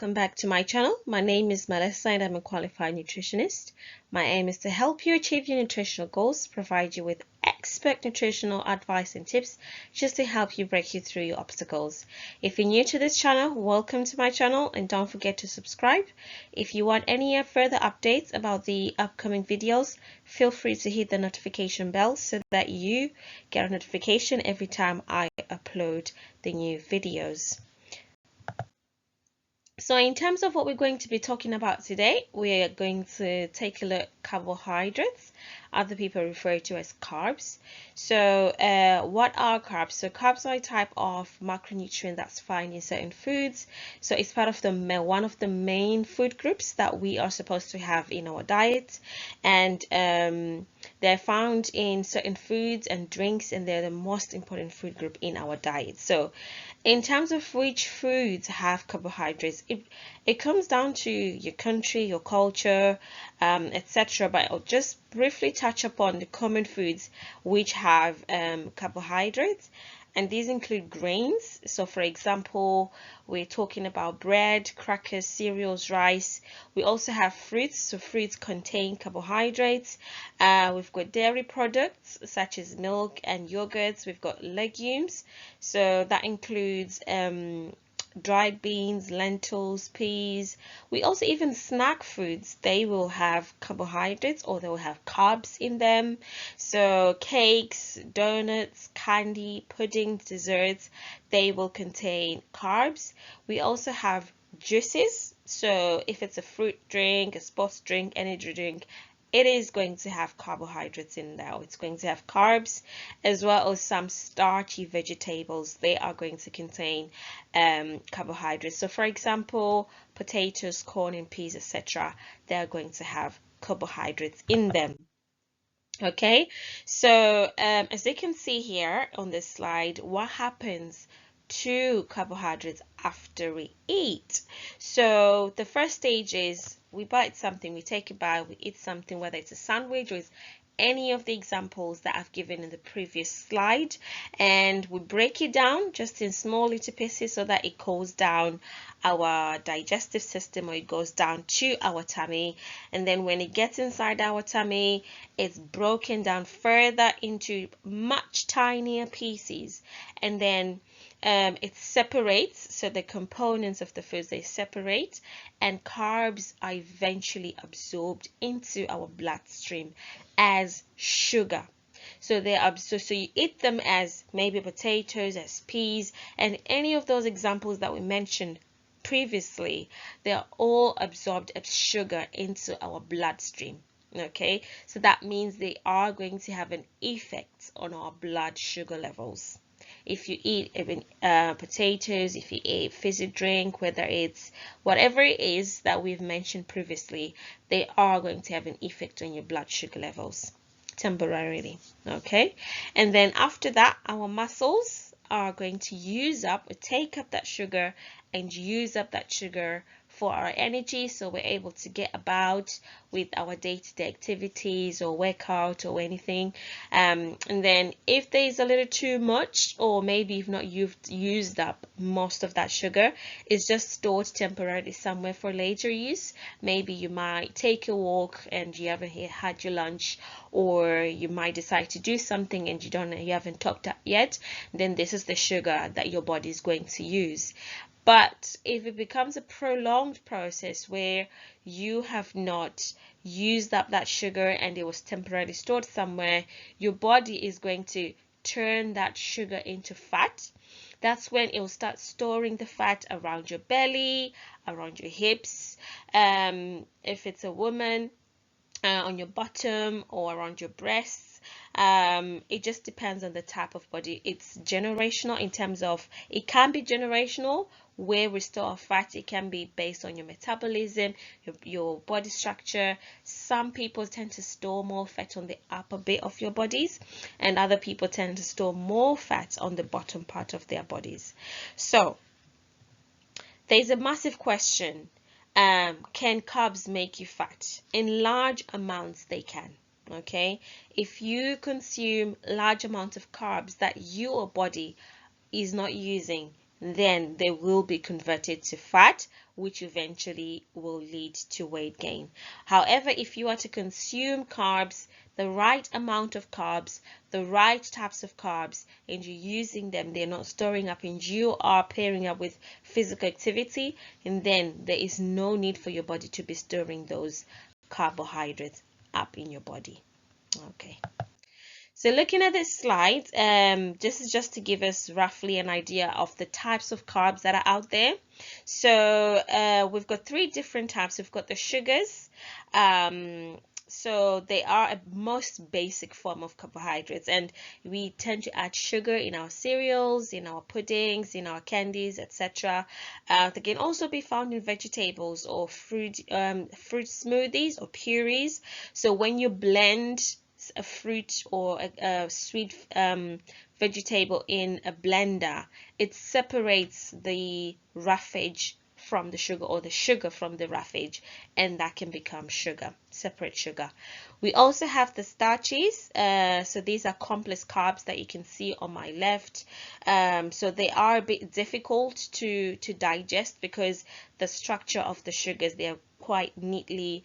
welcome back to my channel. My name is Melissa and I'm a qualified nutritionist. My aim is to help you achieve your nutritional goals, provide you with expert nutritional advice and tips just to help you break you through your obstacles. If you're new to this channel, welcome to my channel and don't forget to subscribe. If you want any further updates about the upcoming videos, feel free to hit the notification bell so that you get a notification every time I upload the new videos. So in terms of what we're going to be talking about today, we are going to take a look at carbohydrates. Other people refer to as carbs. So what are carbs? So carbs are a type of macronutrient that's found in certain foods. So it's part of one of the main food groups that we are supposed to have in our diet, and they're found in certain foods and drinks, and they're the most important food group in our diet. So in terms of which foods have carbohydrates, it comes down to your country, your culture, etc. But I'll just briefly touch upon the common foods which have carbohydrates, and these include grains. So for example, we're talking about bread, crackers, cereals, rice. We also have fruits, so fruits contain carbohydrates. We've got dairy products such as milk and yogurts. We've got legumes, so that includes dried beans, lentils, peas. We also even snack foods, they will have carbohydrates or they will have carbs in them. So cakes, donuts, candy, pudding, desserts, they will contain carbs. We also have juices. So if it's a fruit drink, a sports drink, energy drink, it is going to have carbohydrates in there. It's going to have carbs, as well as some starchy vegetables. They are going to contain carbohydrates. So for example, potatoes, corn and peas, etc. they are going to have carbohydrates in them. Okay, so as you can see here on this slide, what happens to carbohydrates after we eat? So the first stage is we bite something, we take a bite, we eat something, whether it's a sandwich or it's any of the examples that I've given in the previous slide, and we break it down just in small little pieces so that it goes down our digestive system, or it goes down to our tummy, and then when it gets inside our tummy, it's broken down further into much tinier pieces, and then it separates. So the components of the foods, they separate, and carbs are eventually absorbed into our bloodstream as sugar. So they are so you eat them as maybe potatoes, as peas, and any of those examples that we mentioned previously, they are all absorbed as sugar into our bloodstream. Okay, so that means they are going to have an effect on our blood sugar levels. If you eat even potatoes, if you eat fizzy drink, whether it's whatever it is that we've mentioned previously, they are going to have an effect on your blood sugar levels temporarily. Okay, and then after that, our muscles are going to use up or take up that sugar and use up that sugar for our energy, so we're able to get about with our day-to-day activities or workout or anything. And then if there's a little too much, or maybe if not, you've used up most of that sugar, it's just stored temporarily somewhere for later use. Maybe you might take a walk and you haven't had your lunch, or you might decide to do something and you haven't topped up yet. Then this is the sugar that your body is going to use. But if it becomes a prolonged process where you have not used up that sugar and it was temporarily stored somewhere, your body is going to turn that sugar into fat. That's when it will start storing the fat around your belly, around your hips. If it's a woman, on your bottom or around your breasts. It just depends on the type of body. It's generational in terms of, it can be generational where we store fat. It can be based on your metabolism, your body structure. Some people tend to store more fat on the upper bit of your bodies, and other people tend to store more fat on the bottom part of their bodies. So there's a massive question. Can carbs make you fat? In large amounts they can. Okay, if you consume large amounts of carbs that your body is not using, then they will be converted to fat, which eventually will lead to weight gain. However, if you are to consume carbs, the right amount of carbs, the right types of carbs, and you're using them, they're not storing up, and you are pairing up with physical activity, and then there is no need for your body to be storing those carbohydrates up in your body. Okay. So looking at this slide, this is just to give us roughly an idea of the types of carbs that are out there. So we've got three different types. We've got the sugars. So they are a most basic form of carbohydrates, and we tend to add sugar in our cereals, in our puddings, in our candies, etc. They can also be found in vegetables or fruit smoothies or purees. So when you blend a fruit or a sweet vegetable in a blender, it separates the roughage from the sugar, or the sugar from the roughage, and that can become sugar, separate sugar. We also have the starches. So these are complex carbs that you can see on my left. So they are a bit difficult to digest because the structure of the sugars, they are quite neatly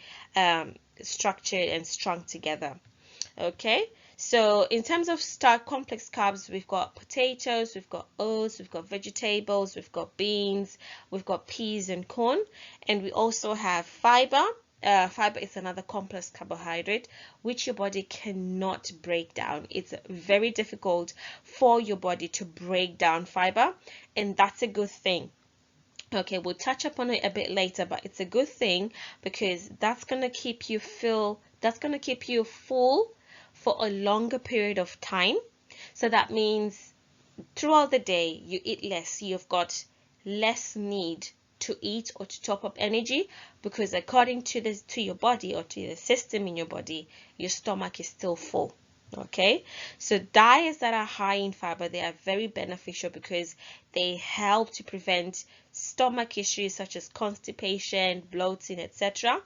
structured and strung together. Okay, so in terms of complex carbs, we've got potatoes, we've got oats, we've got vegetables, we've got beans, we've got peas and corn, and we also have fiber. Fiber is another complex carbohydrate which your body cannot break down. It's very difficult for your body to break down fiber, and that's a good thing. Okay, we'll touch upon it a bit later, but it's a good thing because that's gonna keep you full for a longer period of time. So that means throughout the day you eat less, you've got less need to eat or to top up energy, because according to your body, or to the system in your body, your stomach is still full. Okay, so diets that are high in fiber, they are very beneficial because they help to prevent stomach issues such as constipation, bloating, etc.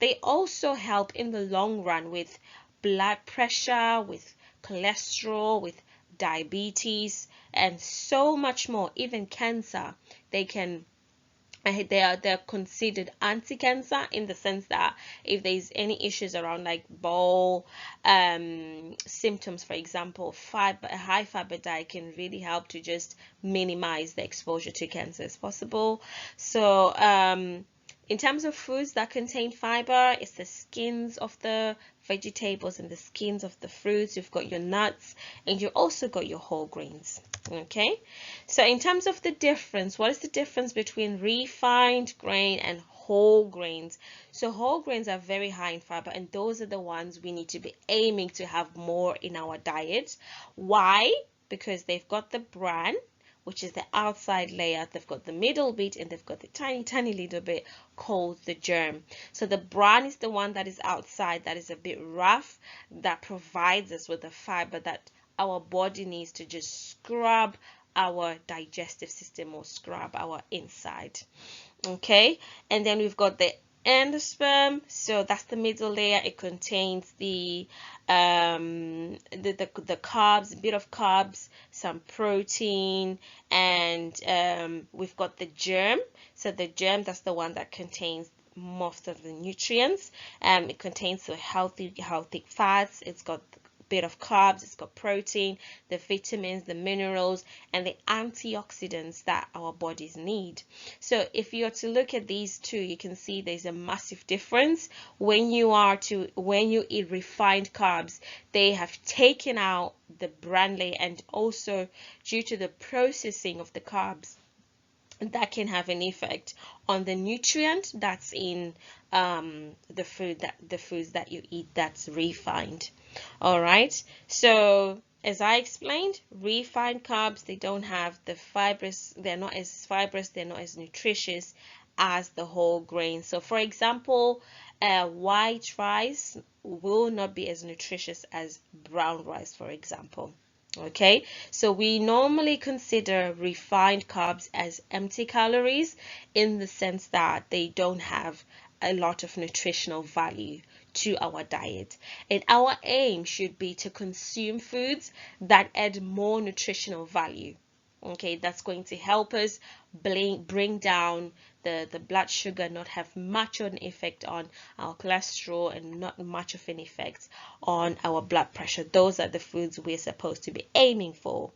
They also help in the long run with blood pressure, with cholesterol, with diabetes, and so much more, even cancer. They're considered anti-cancer, in the sense that if there's any issues around like bowel symptoms, for example, a high fiber diet can really help to just minimize the exposure to cancer as possible. So in terms of foods that contain fiber, it's the skins of the vegetables and the skins of the fruits. You've got your nuts, and you also got your whole grains. Okay, so in terms of the difference, what is the difference between refined grain and whole grains? So whole grains are very high in fiber, and those are the ones we need to be aiming to have more in our diet. Why? Because they've got the bran, which is the outside layer, they've got the middle bit, and they've got the tiny little bit called the germ. So the bran is the one that is outside, that is a bit rough, that provides us with the fiber that our body needs to just scrub our digestive system, or scrub our inside. Okay, and then we've got the endosperm. So that's the middle layer. It contains the carbs, a bit of carbs, some protein, and we've got the germ. So the germ, that's the one that contains most of the nutrients. It contains the healthy fats. It's got bit of carbs, it's got protein, the vitamins, the minerals, and the antioxidants that our bodies need. So if you are to look at these two, you can see there's a massive difference. When you eat refined carbs, they have taken out the bran layer, and also due to the processing of the carbs, that can have an effect on the nutrient that's in the foods that you eat that's refined. All right, so as I explained, refined carbs, they don't have the fibers, they're not as fibrous, they're not as nutritious as the whole grain. So for example, white rice will not be as nutritious as brown rice, for example. Okay, so we normally consider refined carbs as empty calories, in the sense that they don't have a lot of nutritional value to our diet, and our aim should be to consume foods that add more nutritional value. Okay, that's going to help us bring down the blood sugar, not have much of an effect on our cholesterol and not much of an effect on our blood pressure. Those are the foods we're supposed to be aiming for.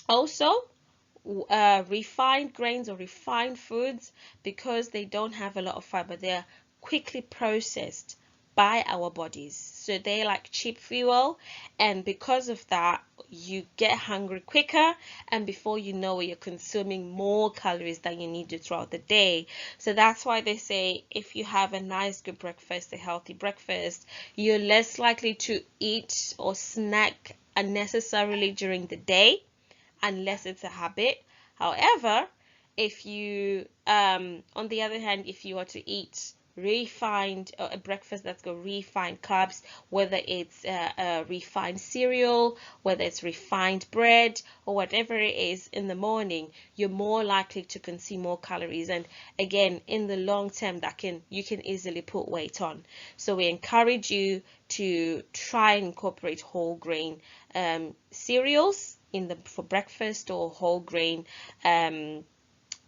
Also, refined grains or refined foods, because they don't have a lot of fiber, they're quickly processed by our bodies, so they're like cheap fuel, and because of that you get hungry quicker, and before you know it, you're consuming more calories than you need to throughout the day. So that's why they say if you have a nice good breakfast, a healthy breakfast, you're less likely to eat or snack unnecessarily during the day, unless it's a habit. However, if you, on the other hand, if you are to eat refined a breakfast that's got refined carbs, whether it's a refined cereal, whether it's refined bread, or whatever it is in the morning, you're more likely to consume more calories, and again, in the long term, you can easily put weight on. So we encourage you to try and incorporate whole grain cereals for breakfast, or whole grain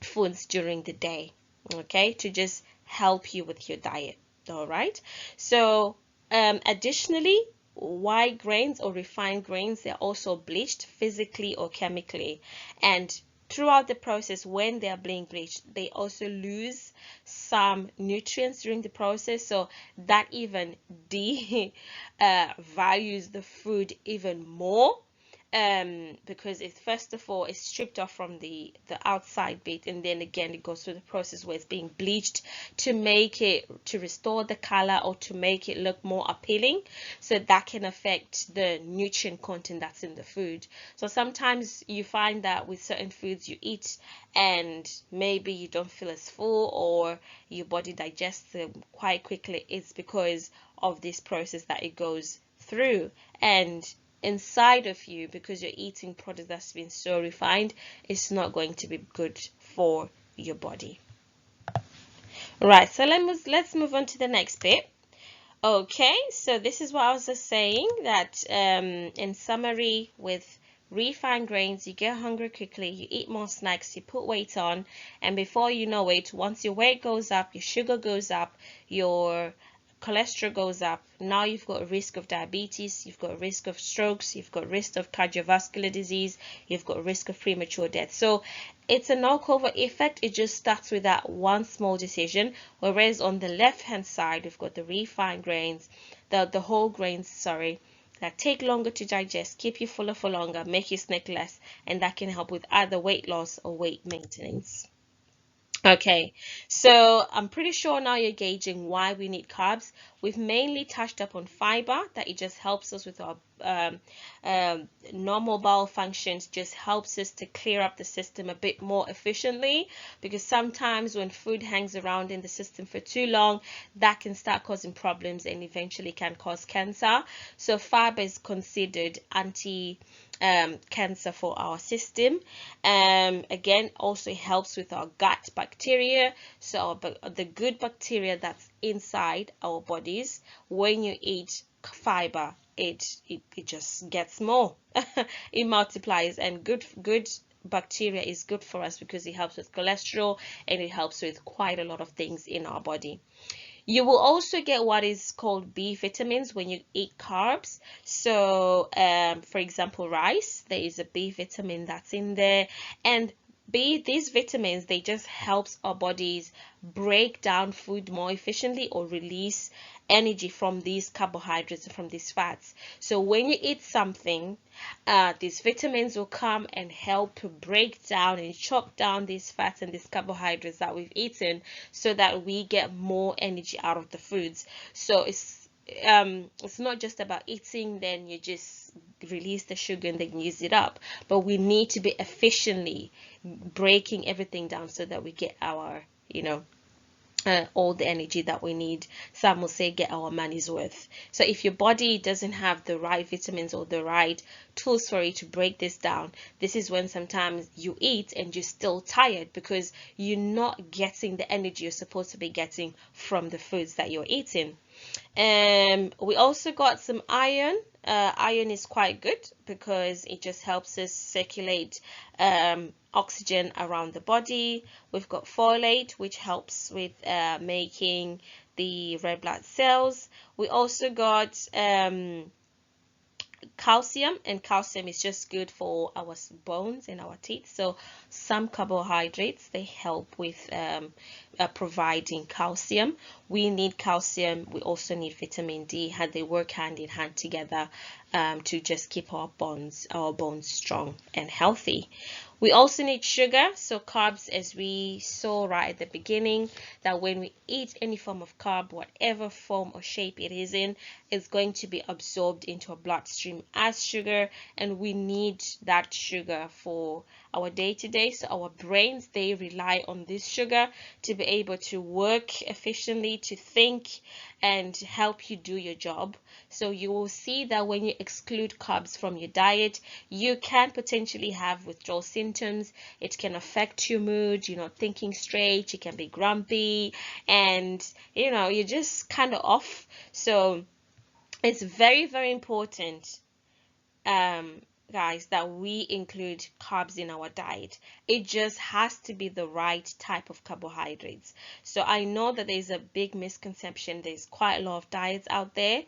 foods during the day, okay, to just help you with your diet. All right, so additionally, white grains or refined grains, they're also bleached physically or chemically, and throughout the process, when they are being bleached, they also lose some nutrients during the process, so that even values the food even more, because it, first of all, is stripped off from the outside bit, and then again it goes through the process where it's being bleached to restore the color or to make it look more appealing, so that can affect the nutrient content that's in the food. So sometimes you find that with certain foods you eat and maybe you don't feel as full, or your body digests them quite quickly. It's because of this process that it goes through, and inside of you, because you're eating product that's been so refined, it's not going to be good for your body. Right, so let's move on to the next bit. Okay, so this is what I was just saying, that in summary, with refined grains, you get hungry quickly, you eat more snacks, you put weight on, and before you know it, once your weight goes up, your sugar goes up, your cholesterol goes up, now you've got a risk of diabetes, you've got a risk of strokes, you've got a risk of cardiovascular disease, you've got a risk of premature death. So it's a knock-over effect. It just starts with that one small decision, whereas on the left hand side we've got the refined grains, the whole grains, sorry, that take longer to digest, keep you fuller for longer, make you snack less, and that can help with either weight loss or weight maintenance. Okay, so I'm pretty sure now you're gauging why we need carbs. We've mainly touched up on fiber, that it just helps us with our normal bowel functions, just helps us to clear up the system a bit more efficiently, because sometimes when food hangs around in the system for too long, that can start causing problems and eventually can cause cancer. So fiber is considered cancer for our system. Again, also helps with our gut bacteria, so the good bacteria that's inside our bodies. When you eat fiber, it just gets more. It multiplies, and good bacteria is good for us because it helps with cholesterol and it helps with quite a lot of things in our body. You will also get what is called B vitamins when you eat carbs. So, for example, rice, there is a B vitamin that's in there, and these vitamins, they just helps our bodies break down food more efficiently or release energy from these carbohydrates, from these fats. So when you eat something, these vitamins will come and help to break down and chop down these fats and these carbohydrates that we've eaten, so that we get more energy out of the foods. So it's not just about eating, then you just release the sugar and then use it up, but we need to be efficiently breaking everything down so that we get our, all the energy that we need. Some will say get our money's worth. So if your body doesn't have the right vitamins or the right tools for it to break this down, this is when sometimes you eat and you're still tired because you're not getting the energy you're supposed to be getting from the foods that you're eating. We also got some iron. Iron is quite good because it just helps us circulate oxygen around the body. We've got folate, which helps with making the red blood cells. We also got calcium, and calcium is just good for our bones and our teeth. So some carbohydrates, they help with providing calcium. We need calcium, we also need vitamin D, and they work hand in hand together to just keep our bones strong and healthy. We also need sugar, so carbs, as we saw right at the beginning, that when we eat any form of carb, whatever form or shape it is in, it's going to be absorbed into our bloodstream as sugar, and we need that sugar for our day-to-day. So our brains, they rely on this sugar to be able to work efficiently, to think, and help you do your job. So you will see that when you exclude carbs from your diet, you can potentially have withdrawal symptoms. It can affect your mood. You're not thinking straight. You can be grumpy, and you're just kind of off. So it's very, very important, guys, that we include carbs in our diet. It just has to be the right type of carbohydrates. So I know that there's a big misconception. There's quite a lot of diets out there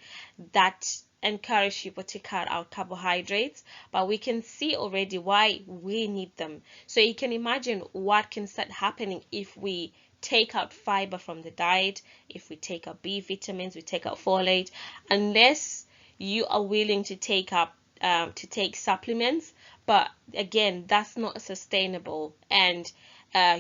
that encourage people to cut out carbohydrates, but we can see already why we need them. So you can imagine what can start happening if we take out fiber from the diet, if we take out B vitamins, we take out folate, unless you are willing to take supplements. But again, that's not sustainable, and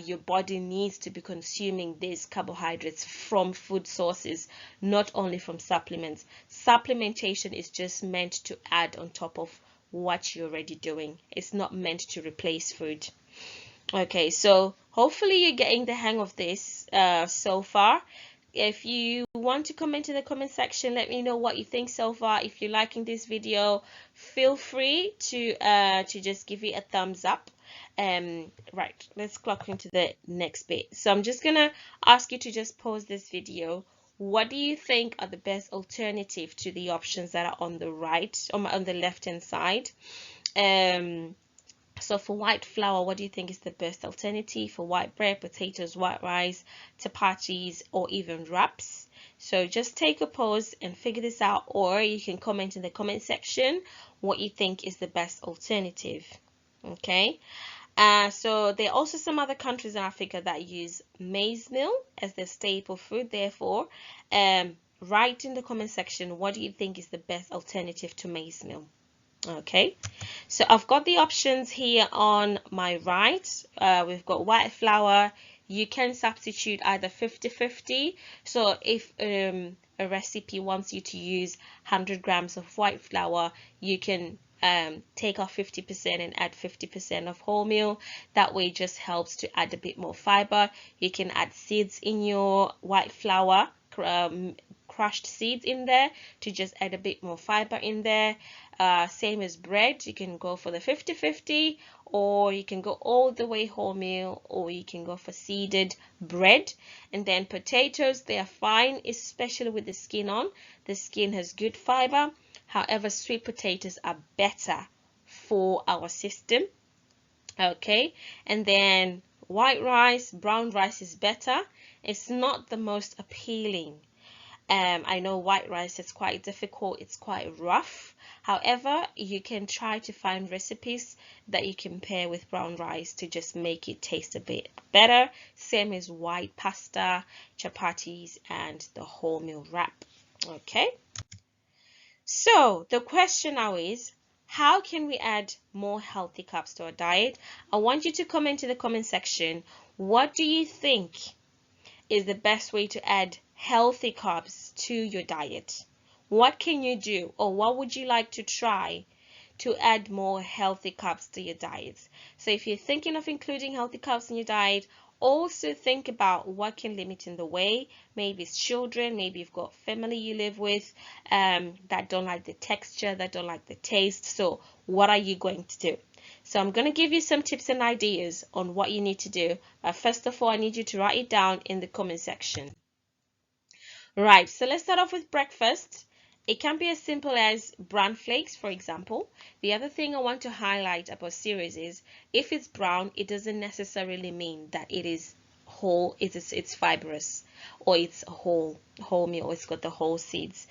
your body needs to be consuming these carbohydrates from food sources, not only from supplements. Supplementation is just meant to add on top of what you're already doing. It's not meant to replace food. Okay, so hopefully you're getting the hang of this so far. If you want to comment in the comment section, let me know what you think so far. If you're liking this video, feel free to just give it a thumbs up. Right, let's clock into the next bit. So I'm just gonna ask you to just pause this video. What do you think are the best alternative to the options that are on the right, on the left hand side? So for white flour, what do you think is the best alternative? For white bread, potatoes, white rice, chapatis, or even wraps? So just take a pause and figure this out, or you can comment in the comment section what you think is the best alternative. Okay. So there are also some other countries in Africa that use maize meal as their staple food. Therefore, write in the comment section what do you think is the best alternative to maize meal. Okay, so I've got the options here on my right. We've got white flour. You can substitute either 50-50. So if a recipe wants you to use 100 grams of white flour, you can take off 50% and add 50% of wholemeal. That way it just helps to add a bit more fiber. You can add seeds in your white flour, crushed seeds in there to just add a bit more fiber in there. Same as bread, you can go for the 50-50, or you can go all the way wholemeal, or you can go for seeded bread. And then potatoes, they are fine, especially with the skin on. The skin has good fiber. However, sweet potatoes are better for our system. Okay, and then white rice, brown rice is better. It's not the most appealing. I know white rice is quite difficult, it's quite rough. However, you can try to find recipes that you can pair with brown rice to just make it taste a bit better. Same as white pasta, chapatis, and the wholemeal wrap. Okay. So the question now is, how can we add more healthy carbs to our diet? I want you to comment in the comment section. What do you think is the best way to add healthy carbs to your diet? What can you do, or what would you like to try to add more healthy carbs to your diet? So if you're thinking of including healthy carbs in your diet, also think about what can limit in the way. Maybe it's children, maybe you've got family you live with that don't like the texture, that don't like the taste. So what are you going to do? So I'm going to give you some tips and ideas on what you need to do. But first of all, I need you to write it down in the comment section. Right, so let's start off with breakfast. It can be as simple as brown flakes, for example. The other thing I want to highlight about cereals is if it's brown, it doesn't necessarily mean that it is whole, it's fibrous, or it's whole meal, it's got the whole seeds.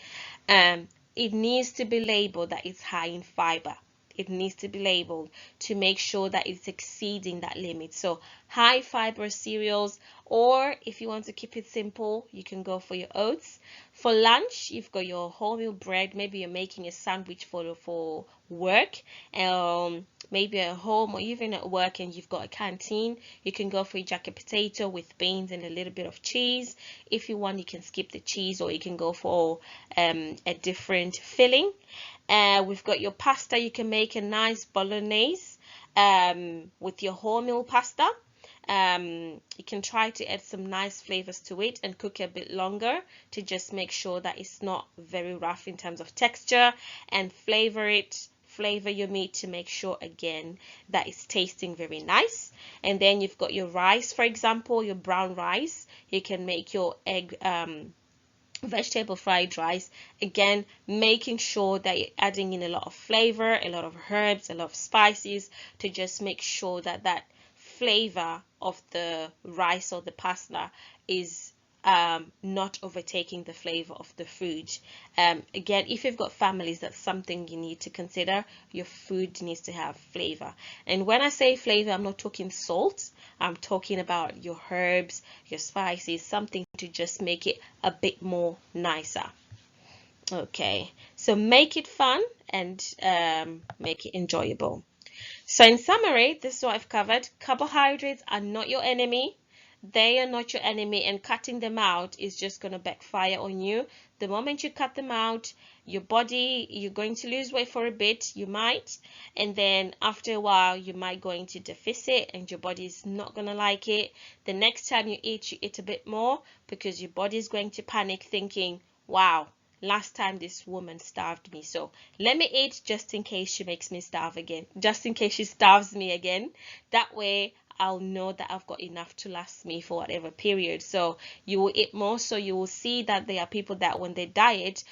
It needs to be labeled that it's high in fiber. It needs to be labeled to make sure that it's exceeding that limit. So high fiber cereals, or if you want to keep it simple, you can go for your oats. For lunch, you've got your wholemeal bread. Maybe you're making a sandwich for work, maybe at home or even at work, and you've got a canteen. You can go for your jacket potato with beans and a little bit of cheese. If you want, you can skip the cheese, or you can go for a different filling. We've got your pasta. You can make a nice bolognese with your wholemeal pasta. You can try to add some nice flavors to it and cook it a bit longer to just make sure that it's not very rough in terms of texture, and flavor your meat to make sure again that it's tasting very nice. And then you've got your rice, for example, your brown rice. You can make your egg vegetable fried rice, again making sure that you're adding in a lot of flavor, a lot of herbs, a lot of spices to just make sure that that flavor of the rice or the pasta is not overtaking the flavor of the food. Again, if you've got families, that's something you need to consider. Your food needs to have flavor. And when I say flavor, I'm not talking salt. I'm talking about your herbs, your spices, something to just make it a bit more nicer. Okay, so make it fun and make it enjoyable. So in summary, this is what I've covered. Carbohydrates are not your enemy. They are not your enemy, and cutting them out is just going to backfire on you. The moment you cut them out, your body, you're going to lose weight for a bit, you might, and then after a while, you might go into deficit and your body is not going to like it. The next time you eat a bit more because your body is going to panic thinking, wow, last time this woman starved me, so let me eat just in case she makes me starve again, just in case she starves me again. That way I'll know that I've got enough to last me for whatever period. So you will eat more. So you will see that there are people that when they diet,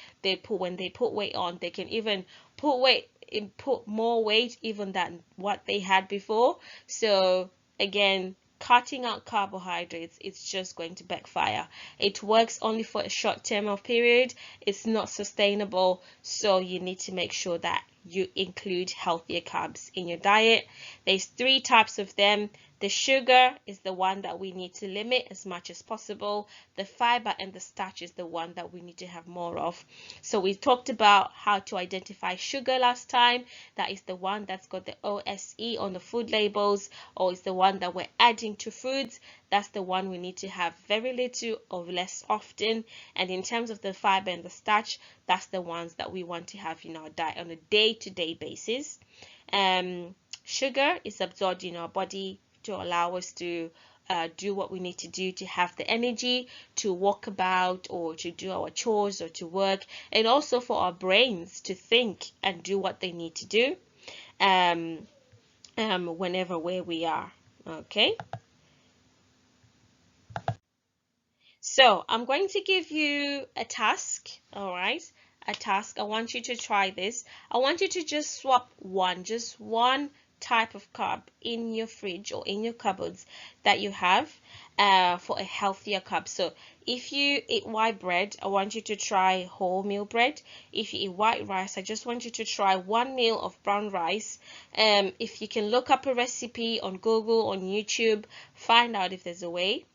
when they put weight on, they can even put more weight even than what they had before. So again, cutting out carbohydrates, it's just going to backfire. It works only for a short term of period. It's not sustainable. So you need to make sure that you include healthier carbs in your diet. There's 3 types of them. The sugar is the one that we need to limit as much as possible. The fiber and the starch is the one that we need to have more of. So we talked about how to identify sugar last time. That is the one that's got the OSE on the food labels, or is the one that we're adding to foods. That's the one we need to have very little or less often. And in terms of the fiber and the starch, that's the ones that we want to have in our diet on a day-to-day basis. Sugar is absorbed in our body to allow us to do what we need to do to have the energy to walk about or to do our chores or to work, and also for our brains to think and do what they need to do whenever where we are. Okay, so I'm going to give you a task. All right, a task. I want you to try this. I want you to just swap just one type of carb in your fridge or in your cupboards that you have for a healthier carb. So if you eat white bread, I want you to try wholemeal bread. If you eat white rice, I just want you to try 1 meal of brown rice. If you can look up a recipe on Google, on YouTube, find out if there's a way.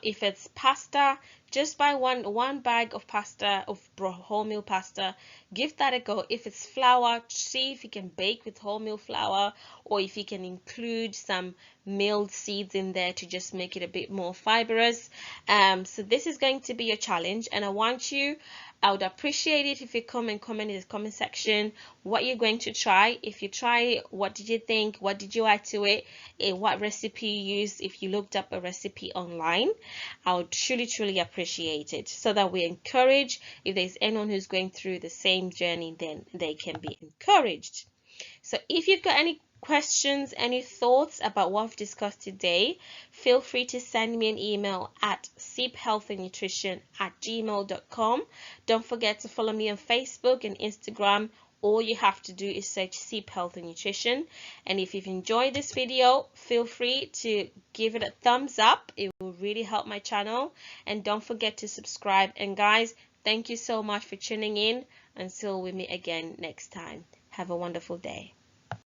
If it's pasta, just buy one bag of pasta, of wholemeal pasta. Give that a go. If it's flour, see if you can bake with wholemeal flour, or if you can include some milled seeds in there to just make it a bit more fibrous. So this is going to be your challenge, and I would appreciate it if you comment in the comment section what you're going to try. If you try it, what did you think? What did you add to it? What recipe you used? If you looked up a recipe online, I would truly appreciate it, so that we encourage, if there's anyone who's going through the same journey, then they can be encouraged. So if you've got any questions, any thoughts about what we've discussed today, feel free to send me an email at siphealthynutrition@gmail.com. Don't forget to follow me on Facebook and Instagram. All you have to do is search Sip Health and Nutrition. And if you've enjoyed this video, feel free to give it a thumbs up. It will really help my channel. And don't forget to subscribe. And guys, thank you so much for tuning in. Until we meet again next time. Have a wonderful day.